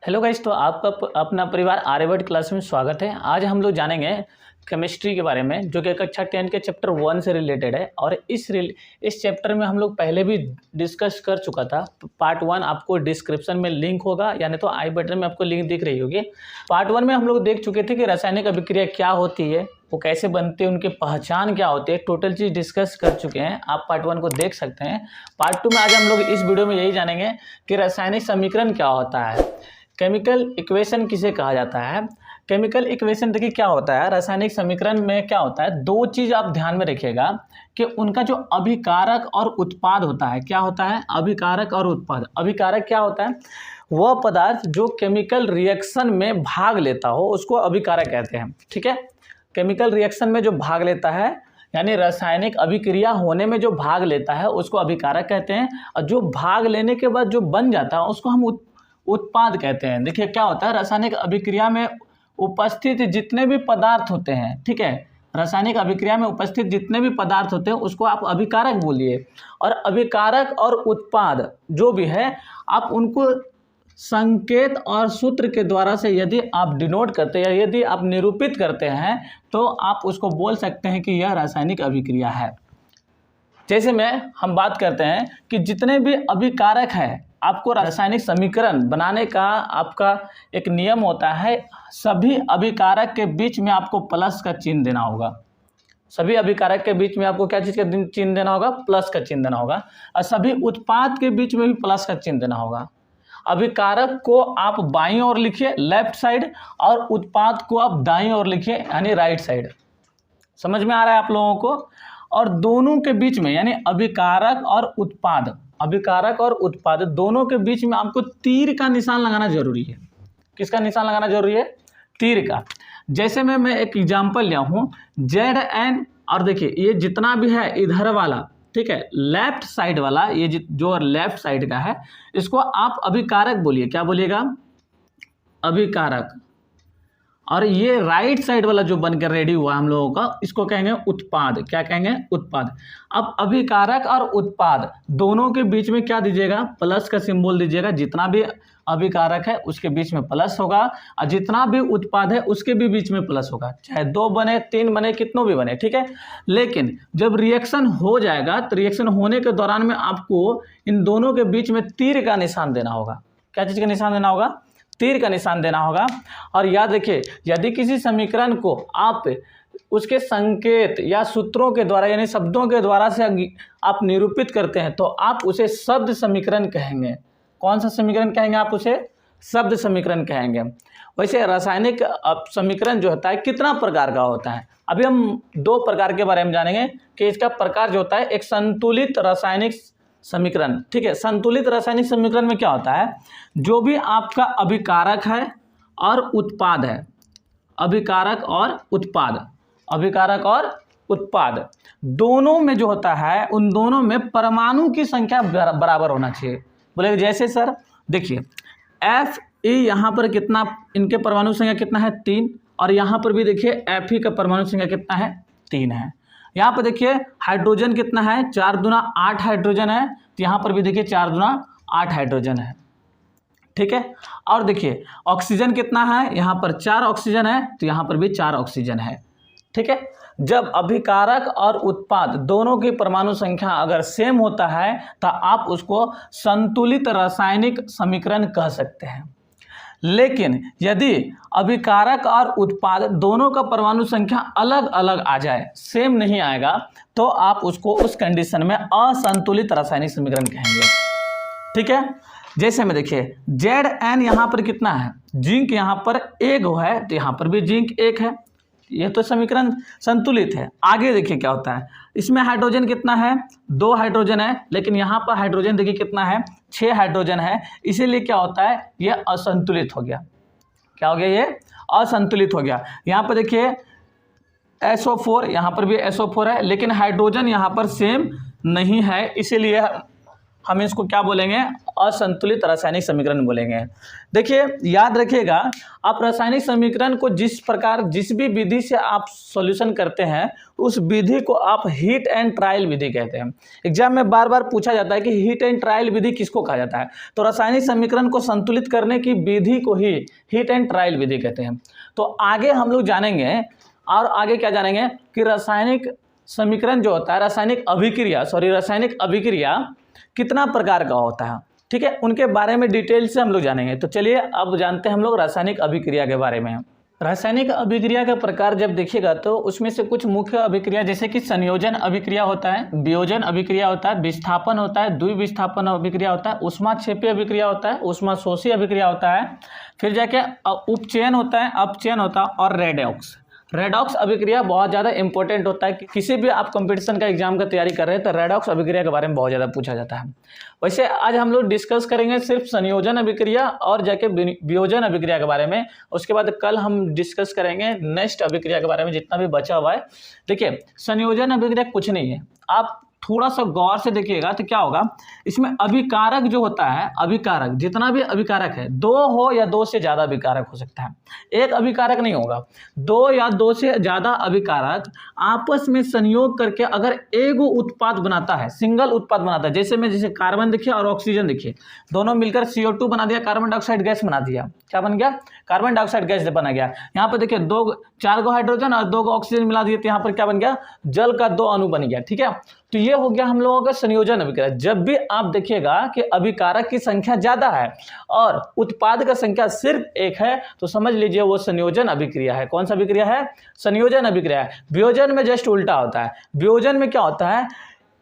Hello guys, तो आपका अपना परिवार आर्यभट्ट क्लास में स्वागत है। आज हम लोग जानेंगे केमिस्ट्री के बारे में, जो कि कक्षा 10 के चैप्टर 1 से रिलेटेड है। और इस चैप्टर में हम लोग पहले भी डिस्कस कर चुका था। पार्ट 1 आपको डिस्क्रिप्शन में लिंक होगा, यानी तो आई बटन में आपको लिंक दिख रही होगी। पार्ट 1 में हम लोग देख चुके थे कि रासायनिक अभिक्रिया क्या होती है, वो कैसे बनती है, उनकी पहचान क्या होती है, टोटल चीज़ डिस्कस कर चुके हैं। आप पार्ट 1 को देख सकते हैं। पार्ट 2 में आज हम लोग इस वीडियो में यही जानेंगे कि रासायनिक समीकरण क्या होता है, केमिकल इक्वेशन किसे कहा जाता है। केमिकल इक्वेशन देखिए क्या होता है, रासायनिक समीकरण में क्या होता है, दो चीज़ आप ध्यान में रखिएगा कि उनका जो अभिकारक और उत्पाद होता है, क्या होता है, अभिकारक और उत्पाद। अभिकारक क्या होता है, वह पदार्थ जो केमिकल रिएक्शन में भाग लेता हो उसको अभिकारक कहते हैं। ठीक है, केमिकल रिएक्शन में जो भाग लेता है, यानी रासायनिक अभिक्रिया होने में जो भाग लेता है उसको अभिकारक कहते हैं। और जो भाग लेने के बाद जो बन जाता है उसको हम उत्पाद कहते हैं। देखिए क्या होता है, रासायनिक अभिक्रिया में उपस्थित जितने भी पदार्थ होते हैं, ठीक है, रासायनिक अभिक्रिया में उपस्थित जितने भी पदार्थ होते हैं उसको आप अभिकारक बोलिए। और अभिकारक और उत्पाद जो भी है, आप उनको संकेत और सूत्र के द्वारा से यदि आप डिनोट करते हैं या यदि आप निरूपित करते हैं तो आप उसको बोल सकते हैं कि यह रासायनिक अभिक्रिया है। जैसे में हम बात करते हैं कि जितने भी अभिकारक है, आपको रासायनिक समीकरण बनाने का आपका एक नियम होता है, सभी अभिकारक के बीच में आपको प्लस का चिन्ह देना होगा। सभी अभिकारक के बीच में आपको क्या चीज़ का चिन्ह देना होगा, प्लस का चिन्ह देना होगा। और सभी उत्पाद के बीच में भी प्लस का चिन्ह देना होगा। अभिकारक को आप बाईं ओर लिखिए, लेफ्ट साइड, और उत्पाद को आप दाईं ओर लिखिए, यानी राइट साइड। समझ में आ रहा है आप लोगों को। और दोनों के बीच में, यानी अभिकारक और उत्पाद, अभिकारक और उत्पाद दोनों के बीच में आपको तीर का निशान लगाना जरूरी है। किसका निशान लगाना जरूरी है, तीर का। जैसे मैं एक एग्जांपल लिया हूँ, Zn, और देखिए ये जितना भी है इधर वाला, ठीक है, लेफ्ट साइड वाला, ये जो लेफ्ट साइड का है, इसको आप अभिकारक बोलिए। क्या बोलिएगा, अभिकारक। और ये राइट साइड वाला जो बनकर रेडी हुआ हम लोगों का, इसको कहेंगे उत्पाद। क्या कहेंगे, उत्पाद। अब अभिकारक और उत्पाद दोनों के बीच में क्या दीजिएगा, प्लस का सिंबल दीजिएगा। जितना भी अभिकारक है उसके बीच में प्लस होगा, और जितना भी उत्पाद है उसके भी बीच में प्लस होगा, चाहे 2 बने, 3 बने, कितनों भी बने। ठीक है, लेकिन जब रिएक्शन हो जाएगा तो रिएक्शन होने के दौरान में आपको इन दोनों के बीच में तीर का निशान देना होगा। क्या चीज़ का निशान देना होगा, तीर का निशान देना होगा। और याद रखिए, यदि किसी समीकरण को आप उसके संकेत या सूत्रों के द्वारा, यानी शब्दों के द्वारा से आप निरूपित करते हैं तो आप उसे शब्द समीकरण कहेंगे। कौन सा समीकरण कहेंगे, आप उसे शब्द समीकरण कहेंगे। वैसे रासायनिक समीकरण जो होता है कितना प्रकार का होता है, अभी हम 2 प्रकार के बारे में जानेंगे। कि इसका प्रकार जो होता है, एक संतुलित रासायनिक समीकरण। ठीक है, संतुलित रासायनिक समीकरण में क्या होता है, जो भी आपका अभिकारक है और उत्पाद है, अभिकारक और उत्पाद, अभिकारक और उत्पाद दोनों में जो होता है, उन दोनों में परमाणु की संख्या बराबर होना चाहिए। बोले जैसे सर देखिए, Fe यहाँ पर कितना, इनके परमाणु संख्या कितना है, 3। और यहाँ पर भी देखिए Fe का परमाणु संख्या कितना है, 3 है। यहाँ पर देखिए हाइड्रोजन कितना है, 4 दूना 8 हाइड्रोजन है। तो यहाँ पर भी देखिए 4 दूना 8 हाइड्रोजन है। ठीक है, और देखिए ऑक्सीजन कितना है, यहाँ पर 4 ऑक्सीजन है, तो यहाँ पर भी 4 ऑक्सीजन है। ठीक है, जब अभिकारक और उत्पाद दोनों की परमाणु संख्या अगर सेम होता है तो आप उसको संतुलित रासायनिक समीकरण कह सकते हैं। लेकिन यदि अभिकारक और उत्पाद दोनों का परमाणु संख्या अलग अलग आ जाए, सेम नहीं आएगा, तो आप उसको उस कंडीशन में असंतुलित रासायनिक समीकरण कहेंगे। ठीक है, जैसे में देखिए Zn यहाँ पर कितना है, जिंक यहाँ पर 1 है, तो यहाँ पर भी जिंक 1 है। ये तो समीकरण संतुलित है। आगे देखिए क्या होता है, इसमें हाइड्रोजन कितना है, 2 हाइड्रोजन है, लेकिन यहाँ पर हाइड्रोजन देखिए कितना है, 6 हाइड्रोजन है। इसीलिए क्या होता है, ये असंतुलित हो गया। क्या हो गया, ये असंतुलित हो गया। यहाँ पर देखिए SO4, यहाँ पर भी SO4 है, लेकिन हाइड्रोजन यहाँ पर सेम नहीं है, इसीलिए हम इसको क्या बोलेंगे, असंतुलित रासायनिक समीकरण बोलेंगे। देखिए याद रखिएगा, आप रासायनिक समीकरण को जिस प्रकार जिस भी विधि से आप सॉल्यूशन करते हैं उस विधि को आप हीट एंड ट्रायल विधि कहते हैं। एग्जाम में बार बार पूछा जाता है कि हीट एंड ट्रायल विधि किसको कहा जाता है, तो रासायनिक समीकरण को संतुलित करने की विधि को ही हीट एंड ट्रायल विधि कहते हैं। तो आगे हम लोग जानेंगे, और आगे क्या जानेंगे कि रासायनिक समीकरण जो होता है, रासायनिक अभिक्रिया कितना प्रकार का होता है, ठीक है, उनके बारे में डिटेल से हम लोग जानेंगे। तो चलिए अब जानते हैं हम लोग रासायनिक अभिक्रिया के बारे में। रासायनिक अभिक्रिया का प्रकार जब देखिएगा तो उसमें से कुछ मुख्य अभिक्रिया जैसे कि संयोजन अभिक्रिया होता है, वियोजन अभिक्रिया होता है, विस्थापन होता है, द्विविस्थापन अभिक्रिया होता है, ऊष्माक्षेपी अभिक्रिया होता है, ऊष्माशोषी अभिक्रिया होता है, फिर जाके उपचयन होता है, अपचयन होता है, और रेडॉक्स अभिक्रिया बहुत ज़्यादा इंपॉर्टेंट होता है कि किसी भी आप कंपटीशन का एग्जाम का तैयारी कर रहे हैं तो रेडॉक्स अभिक्रिया के बारे में बहुत ज़्यादा पूछा जाता है। वैसे आज हम लोग डिस्कस करेंगे सिर्फ संयोजन अभिक्रिया और जाके वियोजन अभिक्रिया के बारे में। उसके बाद कल हम डिस्कस करेंगे नेक्स्ट अभिक्रिया के बारे में जितना भी बचा हुआ है। देखिए संयोजन अभिक्रिया कुछ नहीं है, आप थोड़ा सा गौर से देखिएगा तो क्या होगा, इसमें अभिकारक जो होता है, अभिकारक जितना भी अभिकारक है, दो हो या दो से ज़्यादा अभिकारक हो सकता है, एक अभिकारक नहीं होगा, दो या दो से ज़्यादा अभिकारक आपस में संयोग करके अगर एक उत्पाद बनाता है, सिंगल उत्पाद बनाता है, जैसे कार्बन देखिए और ऑक्सीजन देखिए, दोनों मिलकर CO2 बना दिया, कार्बन डाइऑक्साइड गैस बना दिया, क्या बन गया, कार्बन डाइऑक्साइड गैस बना गया। यहाँ पर देखिए 4 हाइड्रोजन और 2 ऑक्सीजन मिला दिए तो यहाँ पर क्या बन गया, जल का 2 अणु बन गया, ठीक है। तो ये हो गया हम लोगों का संयोजन अभिक्रिया। जब भी आप देखिएगा कि अभिकारक की संख्या ज्यादा है और उत्पाद का संख्या सिर्फ एक है तो समझ लीजिए वो संयोजन अभिक्रिया है। कौन सा अभिक्रिया है, संयोजन अभिक्रिया है। वियोजन में जस्ट उल्टा होता है। वियोजन में क्या होता है,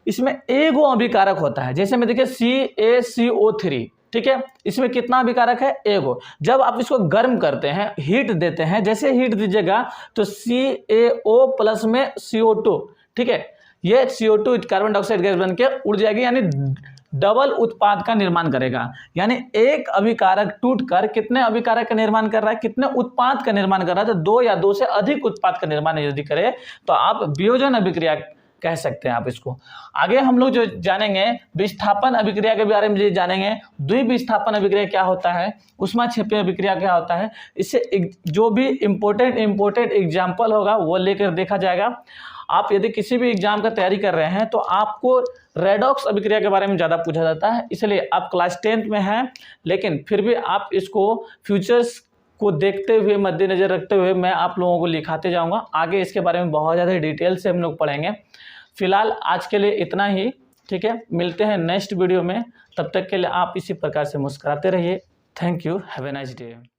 इसमें एक वो अभिकारक होता है, जैसे में देखिए CaCO3, ठीक है, इसमें कितना अभिकारक है, एगो। जब आप इसको गर्म करते हैं, हीट देते हैं, जैसे हीट दीजिएगा तो CaO प्लस में CO2, ठीक है, ये CO2 कार्बन डाइऑक्साइड गैस बन के उड़ जाएगी, यानी डबल उत्पाद का निर्माण करेगा। यानी एक अभिकारक टूटकर कितने अभिकारक का निर्माण कर रहा है, कितने उत्पाद का निर्माण कर रहा है, तो 2 या 2 से अधिक उत्पाद का निर्माण यदि करे तो आप वियोजन अभिक्रिया कह सकते हैं आप इसको। आगे हम लोग जो जानेंगे विस्थापन अभिक्रिया के बारे में जानेंगे, द्विविस्थापन अभिक्रिया क्या होता है, ऊष्माक्षेपी अभिक्रिया क्या होता है, इससे जो भी इम्पोर्टेंट एग्जाम्पल होगा वो लेकर देखा जाएगा। आप यदि किसी भी एग्जाम का तैयारी कर रहे हैं तो आपको रेडॉक्स अभिक्रिया के बारे में ज़्यादा पूछा जाता है, इसलिए आप क्लास 10th में हैं, लेकिन फिर भी आप इसको फ्यूचर्स को देखते हुए, मद्देनजर रखते हुए मैं आप लोगों को लिखाते जाऊंगा। आगे इसके बारे में बहुत ज़्यादा डिटेल से हम लोग पढ़ेंगे। फिलहाल आज के लिए इतना ही, ठीक है, मिलते हैं नेक्स्ट वीडियो में। तब तक के लिए आप इसी प्रकार से मुस्कुराते रहिए। Thank you, have a nice day.